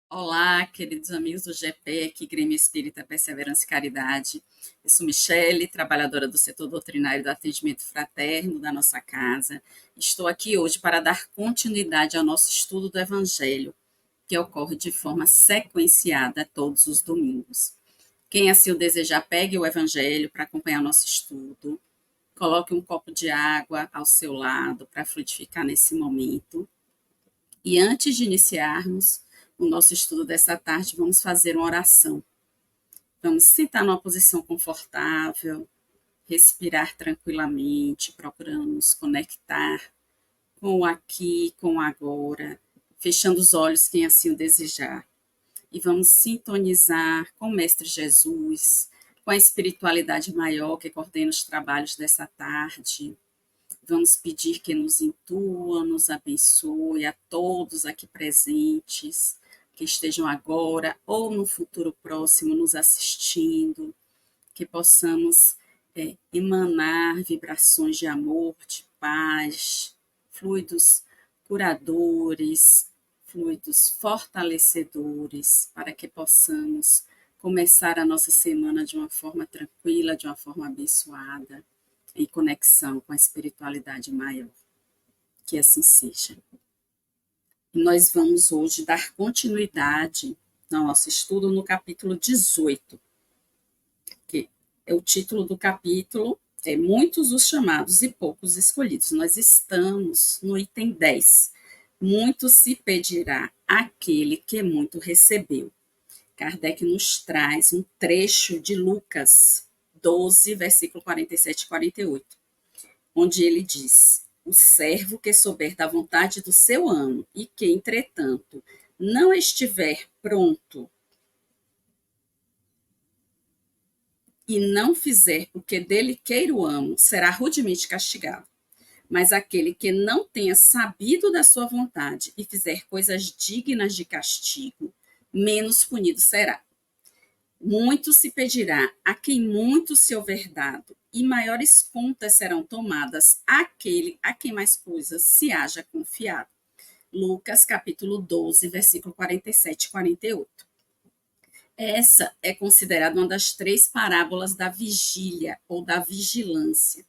Olá, queridos amigos do GP, aqui Grêmio Espírita Perseverança e Caridade. Eu sou Michele, trabalhadora do setor doutrinário do atendimento fraterno da nossa casa. Estou aqui hoje para dar continuidade ao nosso estudo do Evangelho, que ocorre de forma sequenciada todos os domingos. Quem assim o desejar, pegue o Evangelho para acompanhar o nosso estudo. Coloque um copo de água ao seu lado para fluidificar nesse momento. E antes de iniciarmos o nosso estudo dessa tarde, vamos fazer uma oração. Vamos sentar numa posição confortável, respirar tranquilamente, procurando nos conectar com o aqui, com o agora, fechando os olhos quem assim o desejar. E vamos sintonizar com o Mestre Jesus, com a espiritualidade maior que coordena os trabalhos dessa tarde. Vamos pedir que nos intua, nos abençoe a todos aqui presentes, que estejam agora ou no futuro próximo nos assistindo, que possamos emanar vibrações de amor, de paz, fluidos curadores, fluidos fortalecedores, para que possamos começar a nossa semana de uma forma tranquila, de uma forma abençoada, em conexão com a espiritualidade maior. Que assim seja. E nós vamos hoje dar continuidade ao nosso estudo no capítulo 18, que é o título do capítulo, é Muitos os chamados e poucos escolhidos. Nós estamos no item 10. Muito se pedirá àquele que muito recebeu. Kardec nos traz um trecho de Lucas 12, versículo 47 e 48, onde ele diz: o servo que souber da vontade do seu amo e que, entretanto, não estiver pronto e não fizer o que dele queira o amo, será rudemente castigado. Mas aquele que não tenha sabido da sua vontade e fizer coisas dignas de castigo, menos punido será. Muito se pedirá a quem muito se houver dado, e maiores contas serão tomadas àquele a quem mais coisas se haja confiado. Lucas, capítulo 12, versículo 47 e 48. Essa é considerada uma das três parábolas da vigília ou da vigilância,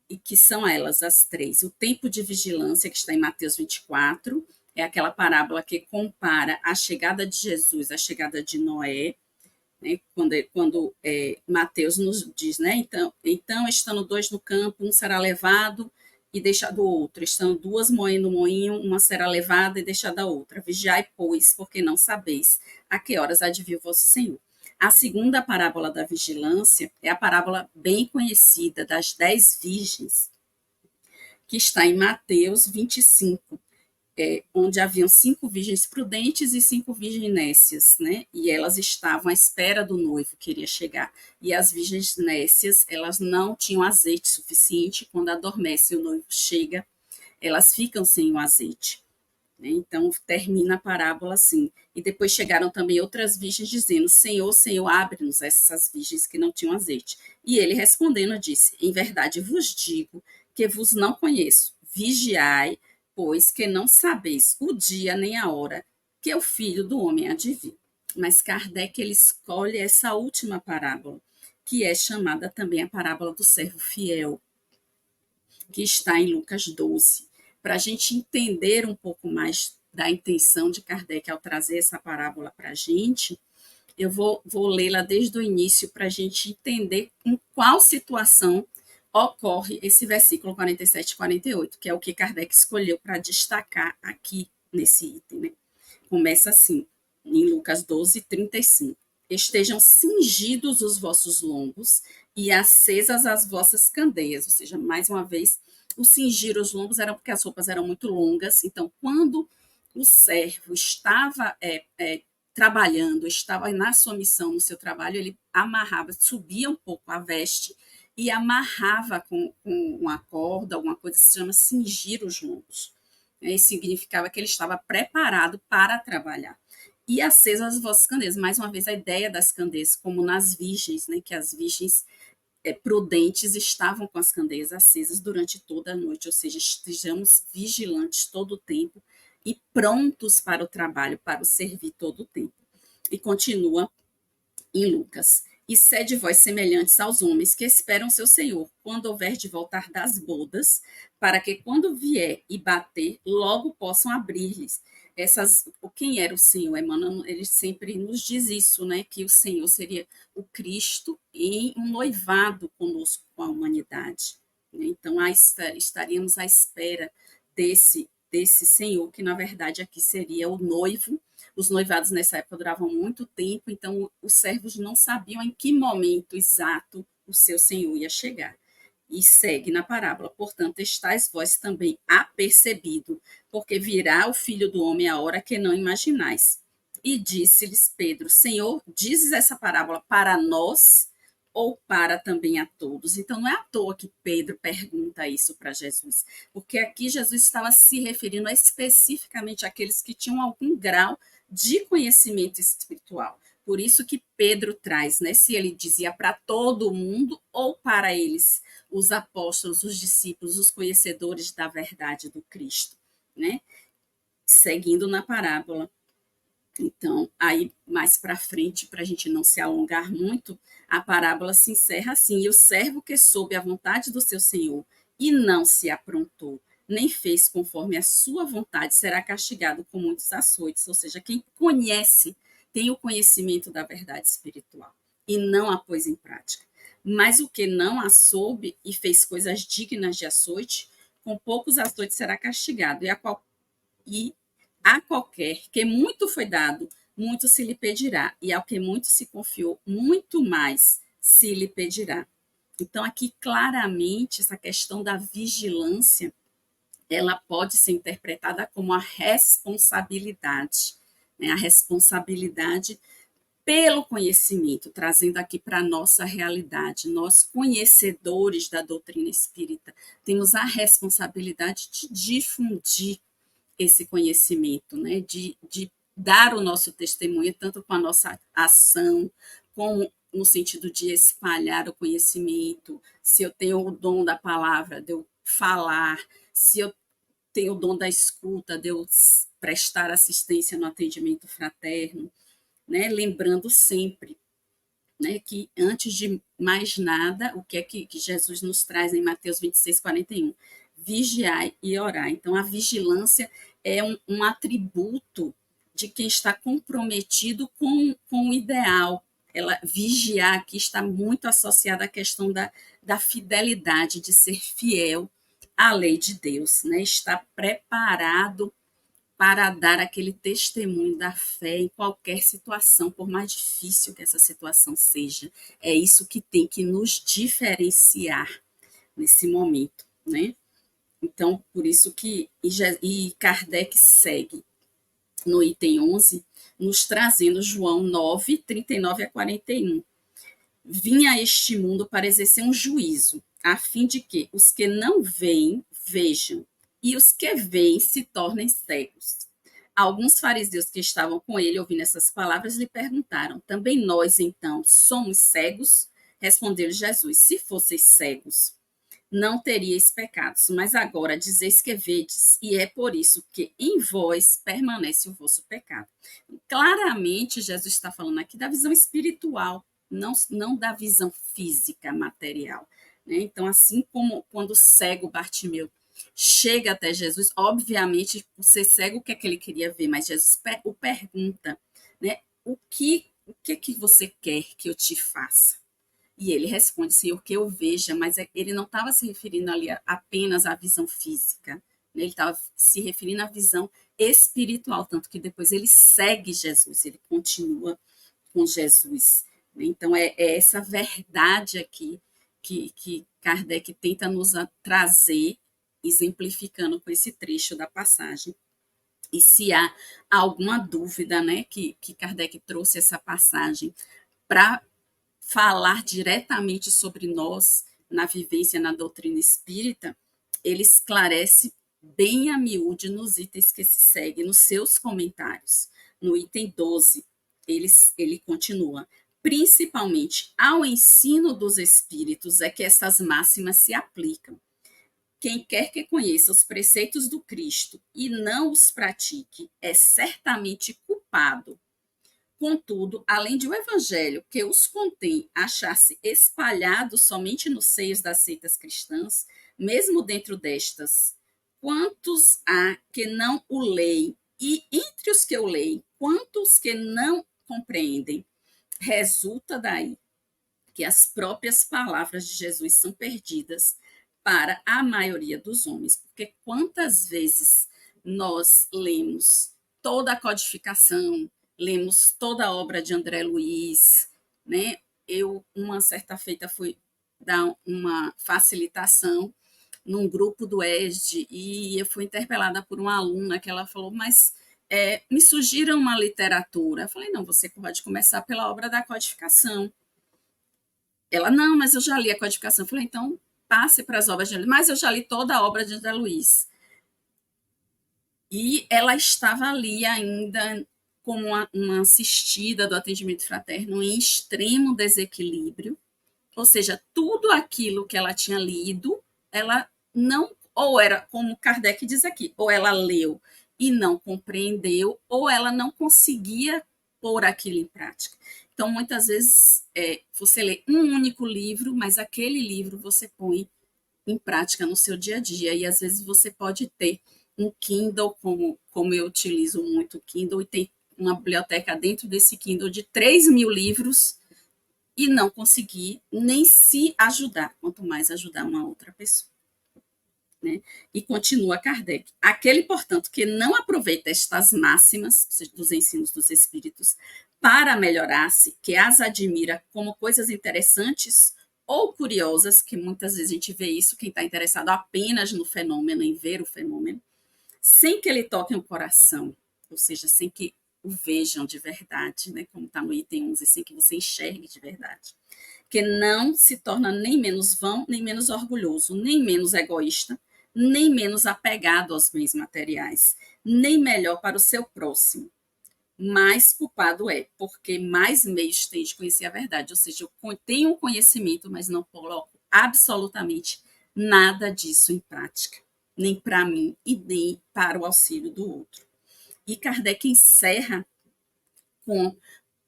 e que são elas as três. O tempo de vigilância, que está em Mateus 24, é aquela parábola que compara a chegada de Jesus, a chegada de Noé, né, quando Mateus nos diz, né, então, estando dois no campo, um será levado e deixado o outro, estando duas moendo o moinho, uma será levada e deixada a outra. Vigiai, pois, porque não sabeis a que horas há de vir o vosso Senhor. A segunda parábola da vigilância é a parábola bem conhecida das 10 virgens, que está em Mateus 25, onde haviam 5 virgens prudentes e 5 virgens nécias, né? E elas estavam à espera do noivo que iria chegar. E as virgens nécias, elas não tinham azeite suficiente. Quando adormece e o noivo chega, elas ficam sem o azeite, né? Então, termina a parábola assim. E depois chegaram também outras virgens dizendo: Senhor, Senhor, abre-nos, essas virgens que não tinham azeite. E ele respondendo disse: em verdade vos digo que vos não conheço. Vigiai, pois que não sabeis o dia nem a hora que o Filho do Homem há de vir. Mas Kardec ele escolhe essa última parábola, que é chamada também a parábola do servo fiel, que está em Lucas 12, para a gente entender um pouco mais da intenção de Kardec ao trazer essa parábola para a gente. Eu vou lê-la desde o início para a gente entender em qual situação ocorre esse versículo 47 e 48, que é o que Kardec escolheu para destacar aqui nesse item, né? Começa assim, em Lucas 12, 35. Estejam cingidos os vossos lombos e acesas as vossas candeias. Ou seja, mais uma vez, o cingir os lombos era porque as roupas eram muito longas. Então, quando o servo estava trabalhando, estava na sua missão, no seu trabalho, ele amarrava, subia um pouco a veste e amarrava com uma corda, alguma coisa que se chama cingir os lombos. Isso significava que ele estava preparado para trabalhar. E acesas as vossas candeias. Mais uma vez, a ideia das candeias, como nas virgens, né, que as virgens prudentes estavam com as candeias acesas durante toda a noite, ou seja, estejamos vigilantes todo o tempo e prontos para o trabalho, para o servir todo o tempo. E continua em Lucas. E sede vós semelhantes aos homens que esperam seu Senhor, quando houver de voltar das bodas, para que quando vier e bater, logo possam abrir-lhes. Quem era o Senhor? Emmanuel, ele sempre nos diz isso, né? Que o Senhor seria o Cristo em um noivado conosco, com a humanidade. Então, estaríamos à espera desse Senhor, que na verdade aqui seria o noivo. Os noivados nessa época duravam muito tempo, então os servos não sabiam em que momento exato o seu senhor ia chegar. E segue na parábola, portanto, estáis vós também apercebido, porque virá o Filho do Homem a hora que não imaginais. E disse-lhes Pedro, Senhor, dizes essa parábola para nós ou para também a todos? Então, não é à toa que Pedro pergunta isso para Jesus, porque aqui Jesus estava se referindo especificamente àqueles que tinham algum grau de conhecimento espiritual. Por isso que Pedro traz, né? Se ele dizia para todo mundo ou para eles, os apóstolos, os discípulos, os conhecedores da verdade do Cristo, né? Seguindo na parábola. Então, aí mais para frente, para a gente não se alongar muito, a parábola se encerra assim: e o servo que soube a vontade do seu senhor e não se aprontou, nem fez conforme a sua vontade, será castigado com muitos açoites. Ou seja, quem conhece, tem o conhecimento da verdade espiritual e não a pôs em prática. Mas o que não a soube e fez coisas dignas de açoite, com poucos açoites será castigado, e a qualquer que muito foi dado, muito se lhe pedirá, e ao que muito se confiou, muito mais se lhe pedirá. Então, aqui claramente, essa questão da vigilância, ela pode ser interpretada como a responsabilidade, né? A responsabilidade pelo conhecimento, trazendo aqui para a nossa realidade. Nós, conhecedores da doutrina espírita, temos a responsabilidade de difundir esse conhecimento, né? De dar o nosso testemunho, tanto com a nossa ação, como no sentido de espalhar o conhecimento. Se eu tenho o dom da palavra, de eu falar, se eu tenho o dom da escuta, de eu prestar assistência no atendimento fraterno, né? Lembrando sempre, né, que antes de mais nada, o que é que Jesus nos traz em Mateus 26:41? Vigiai e orai. Então, a vigilância é um atributo de quem está comprometido com o ideal. Vigiar aqui está muito associada à questão da fidelidade, de ser fiel à lei de Deus, né? Estar preparado para dar aquele testemunho da fé em qualquer situação, por mais difícil que essa situação seja. É isso que tem que nos diferenciar nesse momento, né? Então, por isso que e Kardec segue no item 11, nos trazendo João 9, 39 a 41. Vim a este mundo para exercer um juízo, a fim de que os que não veem, vejam, e os que veem se tornem cegos. Alguns fariseus que estavam com ele, ouvindo essas palavras, lhe perguntaram: também nós, então, somos cegos? Respondeu Jesus: se fosseis cegos, não teríeis pecados, mas agora dizeis que vedes, e é por isso que em vós permanece o vosso pecado. Claramente, Jesus está falando aqui da visão espiritual, não da visão física, material, né? Então, assim como quando o cego Bartimeu chega até Jesus, obviamente, por ser cego, o que é que ele queria ver? Mas Jesus o pergunta, né? O que você quer que eu te faça? E ele responde, Senhor, que eu veja, mas ele não estava se referindo ali apenas à visão física, né? Ele estava se referindo à visão espiritual, tanto que depois ele segue Jesus, ele continua com Jesus, né? Então, é essa verdade aqui que Kardec tenta nos trazer, exemplificando com esse trecho da passagem. E se há alguma dúvida, né, que Kardec trouxe essa passagem para falar diretamente sobre nós na vivência na doutrina espírita, ele esclarece bem a miúde nos itens que se seguem, nos seus comentários. No item 12, ele continua. Principalmente ao ensino dos espíritos é que essas máximas se aplicam. Quem quer que conheça os preceitos do Cristo e não os pratique é certamente culpado. Contudo, além de o evangelho que os contém achar-se espalhado somente nos seios das seitas cristãs, mesmo dentro destas, quantos há que não o leem? E entre os que o leem, quantos que não compreendem? Resulta daí que as próprias palavras de Jesus são perdidas para a maioria dos homens, porque quantas vezes nós lemos toda a codificação, lemos toda a obra de André Luiz, né? Eu, uma certa feita, fui dar uma facilitação num grupo do ESD e eu fui interpelada por uma aluna que ela falou, mas me sugiram uma literatura. Eu falei, não, você pode começar pela obra da codificação. Ela, não, mas eu já li a codificação. Eu falei, então passe para as obras de André Luiz. Mas eu já li toda a obra de André Luiz. E ela estava ali ainda como uma assistida do atendimento fraterno em extremo desequilíbrio. Ou seja, tudo aquilo que ela tinha lido, ela não, ou era, como Kardec diz aqui, ou ela leu e não compreendeu, ou ela não conseguia pôr aquilo em prática. Então, muitas vezes, você lê um único livro, mas aquele livro você põe em prática no seu dia a dia. E às vezes você pode ter um Kindle, como eu utilizo muito o Kindle, e tem uma biblioteca dentro desse Kindle de 3.000 livros e não conseguir nem se ajudar, quanto mais ajudar uma outra pessoa. Né? E continua Kardec. Aquele, portanto, que não aproveita estas máximas dos ensinos dos espíritos para melhorar-se, que as admira como coisas interessantes ou curiosas, que muitas vezes a gente vê isso, quem está interessado apenas no fenômeno, em ver o fenômeno, sem que ele toque o coração, ou seja, sem que o vejam de verdade, né? Como está no item 11, sem que você enxergue de verdade. Que não se torna nem menos vão, nem menos orgulhoso, nem menos egoísta, nem menos apegado aos bens materiais, nem melhor para o seu próximo. Mais culpado é, porque mais meios tem de conhecer a verdade. Ou seja, eu tenho conhecimento, mas não coloco absolutamente nada disso em prática, nem para mim e nem para o auxílio do outro. E Kardec encerra com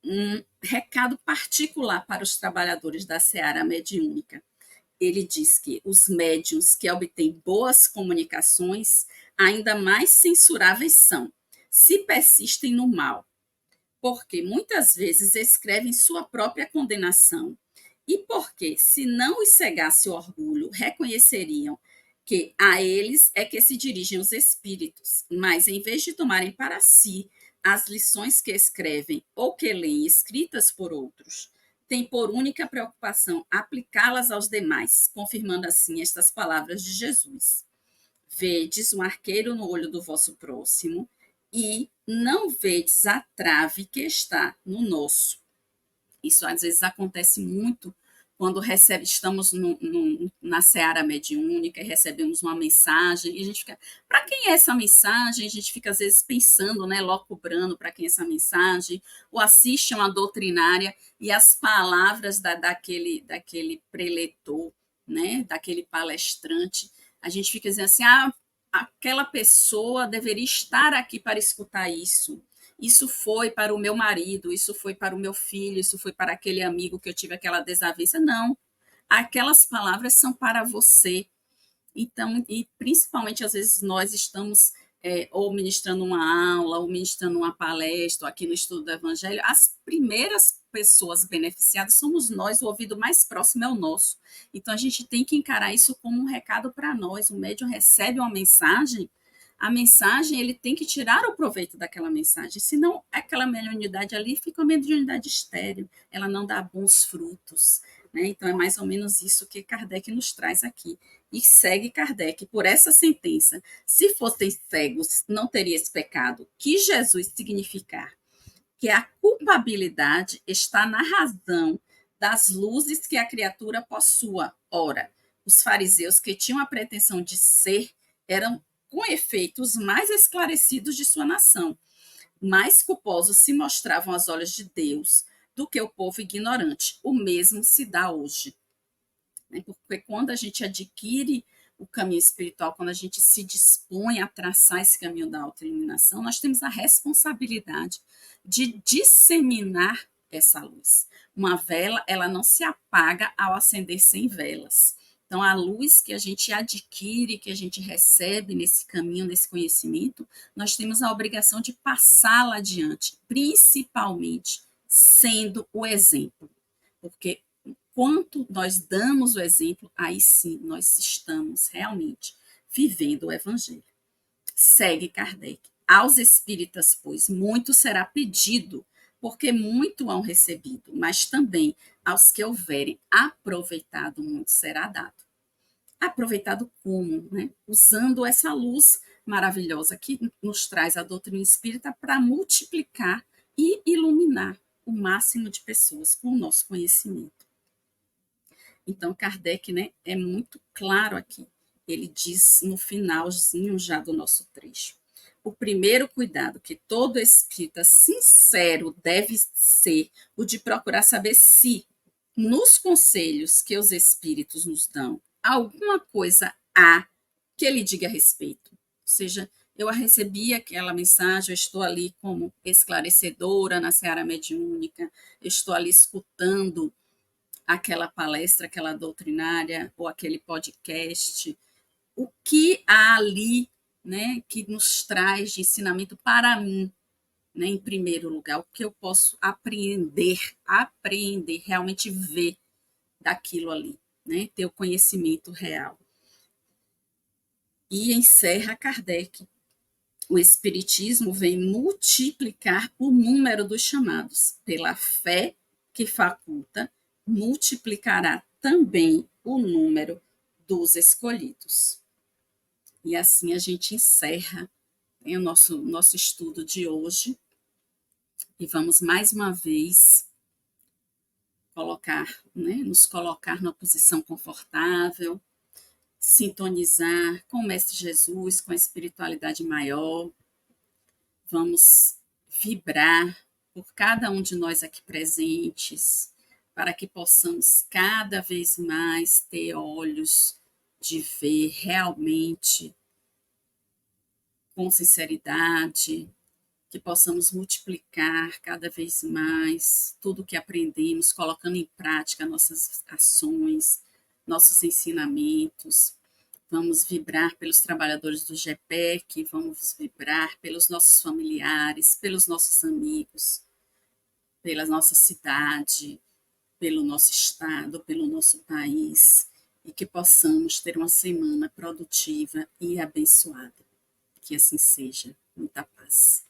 um recado particular para os trabalhadores da seara mediúnica. Ele diz que os médiuns que obtêm boas comunicações, ainda mais censuráveis são, se persistem no mal, porque muitas vezes escrevem sua própria condenação, e porque, se não os cegasse o orgulho, reconheceriam que a eles é que se dirigem os espíritos, mas em vez de tomarem para si as lições que escrevem ou que leem escritas por outros, têm por única preocupação aplicá-las aos demais, confirmando assim estas palavras de Jesus. Vedes um arqueiro no olho do vosso próximo e não vedes a trave que está no nosso. Isso às vezes acontece muito quando estamos na seara mediúnica e recebemos uma mensagem e a gente fica, para quem é essa mensagem? A gente fica às vezes pensando, né, locubrando para quem é essa mensagem, ou assiste a uma doutrinária e as palavras daquele preletor, né, daquele palestrante, a gente fica dizendo assim, aquela pessoa deveria estar aqui para escutar isso. Isso foi para o meu marido, isso foi para o meu filho, isso foi para aquele amigo que eu tive aquela desavença. Não, aquelas palavras são para você. Então, e principalmente às vezes nós estamos ou ministrando uma aula, ou ministrando uma palestra, ou aqui no estudo do Evangelho, as primeiras pessoas beneficiadas somos nós, o ouvido mais próximo é o nosso. Então, a gente tem que encarar isso como um recado para nós. O médium recebe uma mensagem, a mensagem, ele tem que tirar o proveito daquela mensagem, senão aquela mediunidade ali fica uma mediunidade estéril, ela não dá bons frutos. Né? Então, é mais ou menos isso que Kardec nos traz aqui. E segue Kardec por essa sentença. Se fossem cegos, não teria esse pecado. Que Jesus significar que a culpabilidade está na razão das luzes que a criatura possua. Ora, os fariseus que tinham a pretensão de ser eram, com efeito, os mais esclarecidos de sua nação. Mais culposos se mostravam aos olhos de Deus do que o povo ignorante. O mesmo se dá hoje. Porque quando a gente adquire o caminho espiritual, quando a gente se dispõe a traçar esse caminho da autoiluminação, nós temos a responsabilidade de disseminar essa luz. Uma vela, ela não se apaga ao acender 100 velas. Então, a luz que a gente adquire, que a gente recebe nesse caminho, nesse conhecimento, nós temos a obrigação de passá-la adiante, principalmente sendo o exemplo. Porque quanto nós damos o exemplo, aí sim nós estamos realmente vivendo o Evangelho. Segue Kardec. Aos espíritas, pois, muito será pedido, porque muito hão recebido, mas também aos que houverem aproveitado, muito será dado. Aproveitado como? Né? Usando essa luz maravilhosa que nos traz a doutrina espírita para multiplicar e iluminar o máximo de pessoas com o nosso conhecimento. Então, Kardec, né, é muito claro aqui. Ele diz no finalzinho já do nosso trecho: o primeiro cuidado que todo espírita sincero deve ser o de procurar saber se, nos conselhos que os espíritos nos dão, alguma coisa há que ele diga a respeito. Ou seja, eu recebi aquela mensagem, eu estou ali como esclarecedora na seara mediúnica, eu estou ali escutando aquela palestra, aquela doutrinária ou aquele podcast, o que há ali, né, que nos traz de ensinamento para mim, né, em primeiro lugar, o que eu posso apreender, realmente ver daquilo ali, né, ter o conhecimento real. E encerra Kardec: o Espiritismo vem multiplicar o número dos chamados. Pela fé que faculta, multiplicará também o número dos escolhidos. E assim a gente encerra, né, o nosso estudo de hoje. E vamos mais uma vez nos colocar numa posição confortável, sintonizar com o Mestre Jesus, com a espiritualidade maior. Vamos vibrar por cada um de nós aqui presentes, para que possamos cada vez mais ter olhos de ver realmente com sinceridade, que possamos multiplicar cada vez mais tudo o que aprendemos, colocando em prática nossas ações, nossos ensinamentos. Vamos vibrar pelos trabalhadores do GPEC, vamos vibrar pelos nossos familiares, pelos nossos amigos, pela nossa cidade, pelo nosso estado, pelo nosso país, e que possamos ter uma semana produtiva e abençoada. Que assim seja. Muita paz.